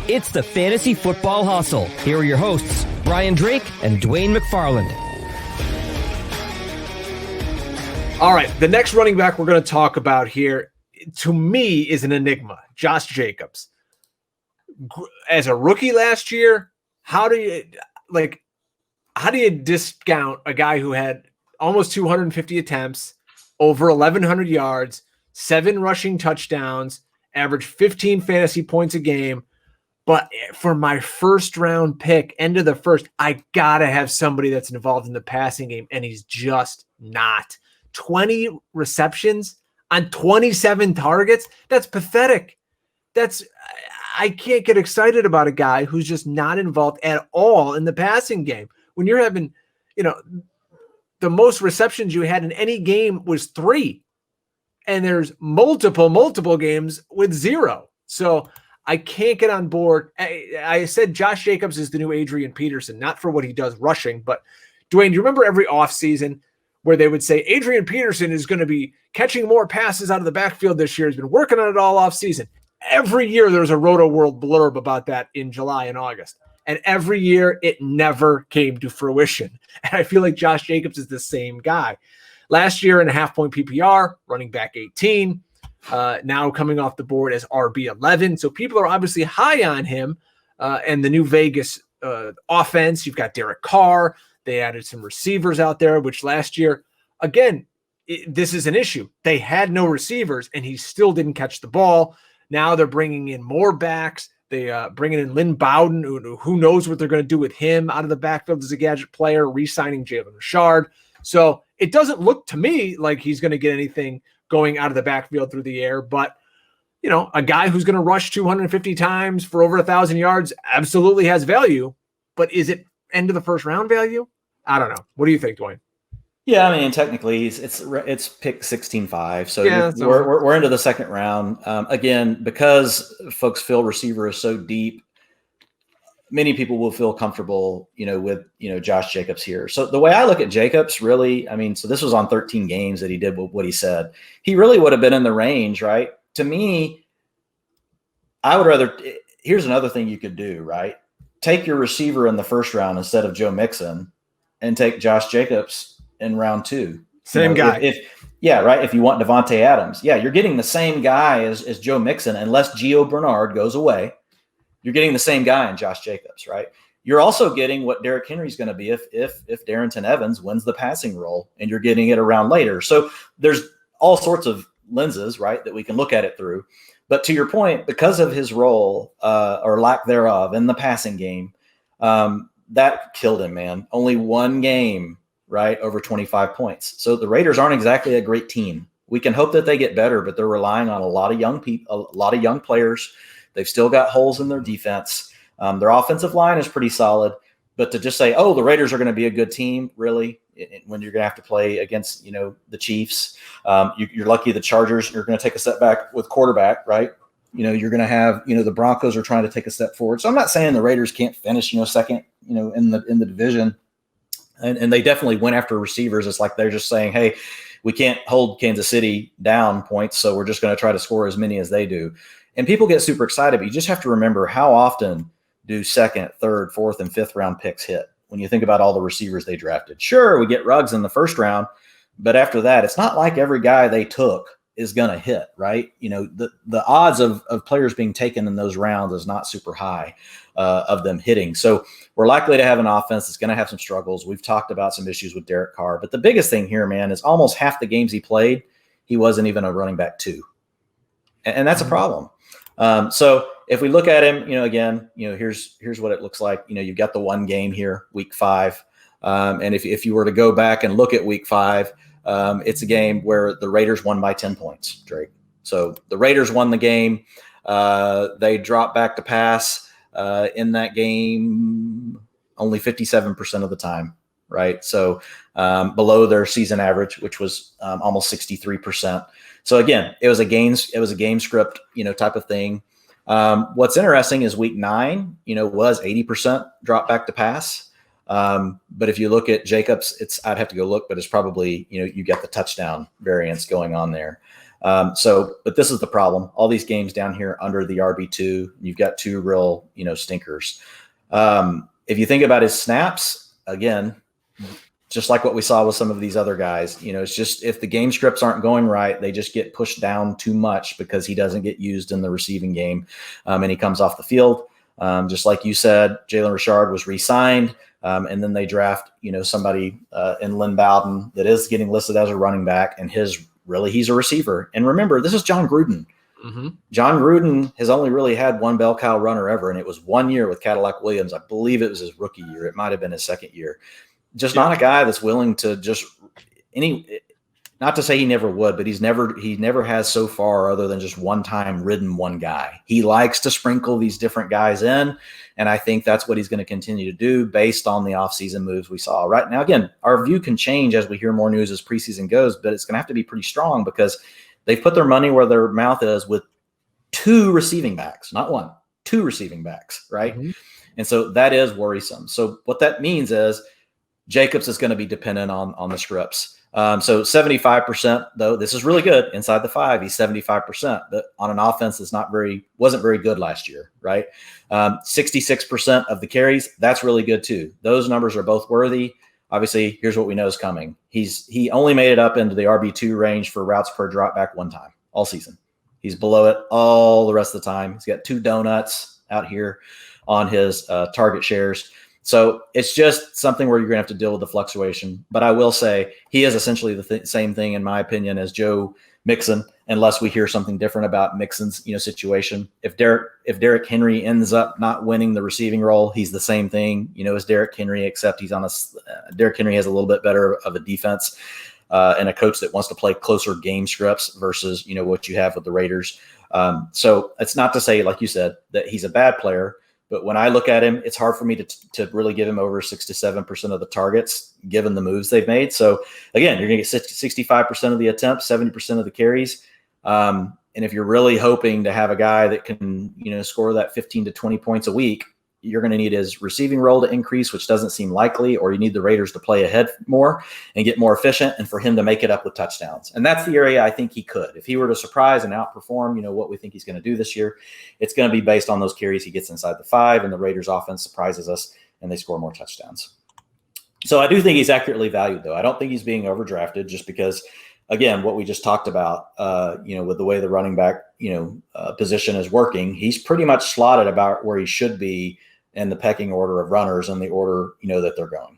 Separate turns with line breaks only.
It's the Fantasy Football Hustle. Here are your hosts, Brian Drake and Dwain McFarland.
All right, the next running back we're going to talk about here, to me, is an enigma. Josh Jacobs. As a rookie last year, how do you discount a guy who had almost 250 attempts, over 1,100 yards, 7 rushing touchdowns, averaged 15 fantasy points a game? But for my first round pick, end of the first, I got to have somebody that's involved in the passing game, and he's just not. 20 receptions on 27 targets? That's pathetic. I can't get excited about a guy who's just not involved at all in the passing game. When you're having, the most receptions you had in any game was 3. And there's multiple games with 0. So I can't get on board. I said Josh Jacobs is the new Adrian Peterson, not for what he does rushing, but Dwayne, do you remember every offseason where they would say Adrian Peterson is going to be catching more passes out of the backfield this year? He's been working on it all offseason. Every year there was a Roto World blurb about that in July and August. And every year it never came to fruition. And I feel like Josh Jacobs is the same guy. Last year in a half-point PPR, running back 18, now coming off the board as RB11. So people are obviously high on him. And the new Vegas offense, you've got Derek Carr. They added some receivers out there, which last year, again, this is an issue. They had no receivers, and he still didn't catch the ball. Now they're bringing in more backs. They bringing in Lynn Bowden, who knows what they're going to do with him out of the backfield as a gadget player, re-signing Jalen Richard. So it doesn't look to me like he's going to get anything going out of the backfield through the air. But, a guy who's going to rush 250 times for over 1,000 yards absolutely has value. But is it end of the first round value? I don't know. What do you think, Dwayne?
Yeah, I mean, technically, it's pick 16-5, so
yeah,
we're into the second round. Again, because folks feel receiver is so deep, many people will feel comfortable, with Josh Jacobs here. So the way I look at Jacobs, really, so this was on 13 games that he did what he said. He really would have been in the range, right? To me, I would rather. Here's another thing you could do, right? Take your receiver in the first round instead of Joe Mixon, and take Josh Jacobs in round 2.
Same guy.
If you want Devontae Adams, you're getting the same guy as Joe Mixon, unless Gio Bernard goes away. You're getting the same guy in Josh Jacobs, right? You're also getting what Derrick Henry's going to be if Darrington Evans wins the passing role, and you're getting it around later. So there's all sorts of lenses, right, that we can look at it through. But to your point, because of his role or lack thereof in the passing game, that killed him, man. Only one game, right, over 25 points. So the Raiders aren't exactly a great team. We can hope that they get better, but they're relying on a lot of young people, a lot of young players. They've still got holes in their defense. Their offensive line is pretty solid. But to just say, the Raiders are going to be a good team, really, when you're going to have to play against, the Chiefs, you're lucky the Chargers are going to take a step back with quarterback, right? You're going to have, the Broncos are trying to take a step forward. So I'm not saying the Raiders can't finish, second, in the division. And they definitely went after receivers. It's like they're just saying, hey, we can't hold Kansas City down points, so we're just going to try to score as many as they do. And people get super excited, but you just have to remember how often do second, third, fourth, and fifth round picks hit when you think about all the receivers they drafted. Sure, we get Ruggs in the first round, but after that, it's not like every guy they took is going to hit, right? The odds of players being taken in those rounds is not super high of them hitting. So we're likely to have an offense that's going to have some struggles. We've talked about some issues with Derek Carr, but the biggest thing here, man, is almost half the games he played, he wasn't even a running back 2. And that's a problem. So if we look at him, again, here's what it looks like. You've got the one game here, week 5. And if you were to go back and look at week 5, it's a game where the Raiders won by 10 points, Drake. So the Raiders won the game. They dropped back to pass in that game only 57% of the time, right? So below their season average, which was almost 63%. So again, it was a game script, type of thing. What's interesting is week 9, was 80% drop back to pass. But if you look at Jacobs, I'd have to go look, but it's probably, you get the touchdown variance going on there. But this is the problem. All these games down here under the RB2, you've got two real, stinkers. If you think about his snaps, again, just like what we saw with some of these other guys, it's just if the game scripts aren't going right, they just get pushed down too much because he doesn't get used in the receiving game, and he comes off the field. Just like you said, Jalen Richard was re-signed, and then they draft, somebody in Lynn Bowden that is getting listed as a running back, and he's a receiver. And remember, this is John Gruden.
Mm-hmm.
John Gruden has only really had one bell cow runner ever, and it was 1 year with Cadillac Williams. I believe it was his rookie year. It might have been his second year. Just not a guy that's willing to not to say he never would, but he never has so far other than just one time ridden one guy. He likes to sprinkle these different guys in, and I think that's what he's going to continue to do based on the offseason moves we saw. Right now, again, our view can change as we hear more news as preseason goes, but it's going to have to be pretty strong because they've put their money where their mouth is with two receiving backs, not one, two receiving backs, right?
Mm-hmm.
And so that is worrisome. So what that means is Jacobs is going to be dependent on the scripts. So 75%, though, this is really good inside the 5. He's 75%, but on an offense that's wasn't very good last year, right? 66% of the carries, that's really good too. Those numbers are both worthy. Obviously, here's what we know is coming. He only made it up into the RB2 range for routes per drop back one time all season. He's below it all the rest of the time. He's got 2 donuts out here on his target shares. So it's just something where you're going to have to deal with the fluctuation. But I will say he is essentially the same thing, in my opinion, as Joe Mixon, unless we hear something different about Mixon's situation. If Derrick Henry ends up not winning the receiving role, he's the same thing, as Derrick Henry, except Derrick Henry has a little bit better of a defense and a coach that wants to play closer game scripts versus what you have with the Raiders. So it's not to say, like you said, that he's a bad player. But when I look at him, it's hard for me to really give him over 6 to 7% of the targets, given the moves they've made. So again, you're going to get 65% of the attempts, 70% of the carries. And if you're really hoping to have a guy that can, score that 15 to 20 points a week, you're going to need his receiving role to increase, which doesn't seem likely, or you need the Raiders to play ahead more and get more efficient and for him to make it up with touchdowns. And that's the area I think he could. If he were to surprise and outperform, what we think he's going to do this year, it's going to be based on those carries he gets inside the 5 and the Raiders offense surprises us and they score more touchdowns. So I do think he's accurately valued, though. I don't think he's being overdrafted just because, again, what we just talked about, with the way the running back, position is working, he's pretty much slotted about where he should be in the pecking order of runners and the order, that they're going.